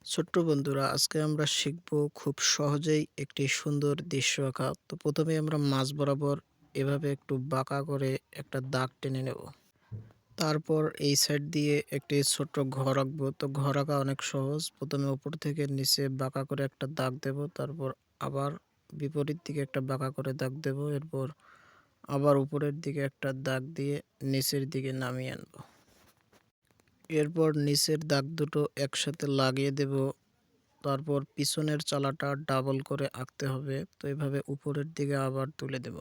ছোট্ট বন্ধুরা, আজকে আমরা শিখব খুব সহজেই একটি সুন্দর দৃশ্য আঁকা। তো প্রথমে আমরা মাঝ বরাবর এভাবে একটু বাঁকা করে একটা দাগ টেনে নেব। তারপর এই সাইড দিয়ে একটি ছোট্ট ঘর আঁকবো। তো ঘর আঁকা অনেক সহজ। প্রথমে উপর থেকে নিচে বাঁকা করে একটা দাগ দেব, তারপর আবার বিপরীত দিকে একটা বাঁকা করে দাগ দেব, এরপর আবার উপরের দিকে একটা দাগ দিয়ে নিচের দিকে নামিয়ে আনবো। এরপর নিচের দাগ দুটো একসাথে লাগিয়ে দেব। তারপর পিছনের চালাটা ডাবল করে আঁকতে হবে। তো এভাবে উপরের দিকে আবার তুলে দেব।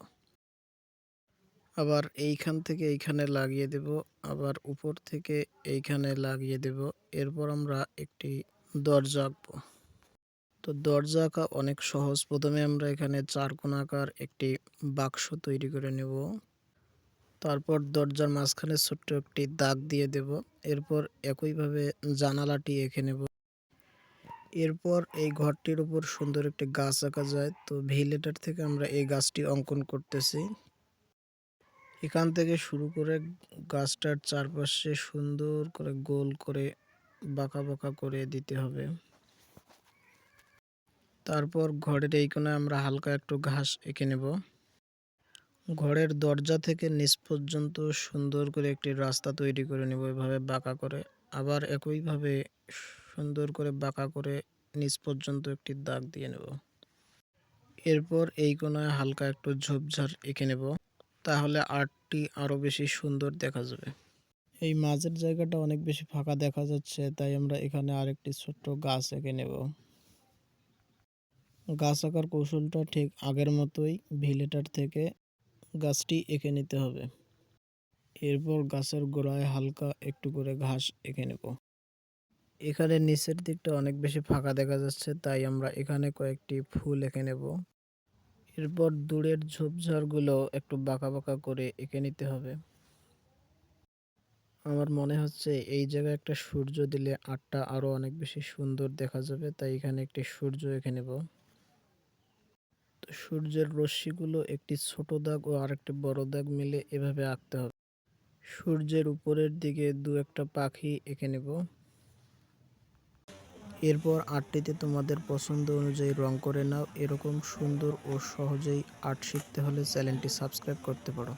আবার এইখান থেকে এইখানে লাগিয়ে দেব। আবার উপর থেকে এইখানে লাগিয়ে দেব। এরপর আমরা একটি দরজা আঁকবো। তো দরজা আঁকা অনেক সহজ। প্রথমে আমরা এখানে চারকোণাকার একটি বাক্স তৈরি করে নেব। তারপর দরজার মাঝখানে ছোট্ট একটি দাগ দিয়ে দেব। এরপর একইভাবে জানালাটি এঁকে নেব। এরপর এই ঘরটির উপর সুন্দর একটি গাছ আঁকা যায়। তো ভি লেটার থেকে আমরা এই গাছটি অঙ্কন করতেছি। এখান থেকে শুরু করে গাছটার চারপাশে সুন্দর করে গোল করে বাঁকা বাঁকা করে দিতে হবে। তারপর ঘরের এই কোণায় আমরা হালকা একটু ঘাস এঁকে নেব। ঘরের দরজা থেকে নিচ পর্যন্ত সুন্দর করে একটি রাস্তা তৈরি করে নেব এভাবে বাঁকা করে। আবার একইভাবে সুন্দর করে বাঁকা করে নিচ পর্যন্ত একটি দাগ দিয়ে নেব। এরপর এই কোণায় হালকা একটু ঝোপঝাড় এঁকে নেব, তাহলে আর্টটি আরো বেশি সুন্দর দেখা যাবে। এই মাঝের জায়গাটা অনেক বেশি ফাঁকা দেখা যাচ্ছে, তাই আমরা এখানে আরেকটি ছোট্ট গাছ এঁকে নেব। গাছ আঁকার কৌশলটা ঠিক আগের মতোই, ভি লেটার থেকে গাছটি এঁকে নিতে হবে। এরপর গাছের গোড়ায় হালকা একটু করে ঘাস এঁকে নেব। এখানে নিচের দিকটা অনেক বেশি ফাঁকা দেখা যাচ্ছে, তাই আমরা এখানে কয়েকটি ফুল এঁকে নেব। এরপর দূরের ঝোপঝাড়গুলো একটু বাঁকা বাঁকা করে এঁকে নিতে হবে। আমার মনে হচ্ছে এই জায়গায় একটা সূর্য দিলে আর্টটা আরো অনেক বেশি সুন্দর দেখা যাবে, তাই এখানে একটি সূর্য এঁকে নেব। তো সূর্যের রশ্মিগুলো একটি ছোট দাগ ও আরেকটি বড় দাগ মিলে এভাবে আঁকতে হবে। সূর্যের উপরের দিকে দু একটা পাখি এঁকে নেব। এরপর আর্টটিতে তোমাদের পছন্দ অনুযায়ী রং করে নাও। এরকম সুন্দর ও সহজেই আর্ট শিখতে হলে চ্যানেলটি সাবস্ক্রাইব করতে পারো।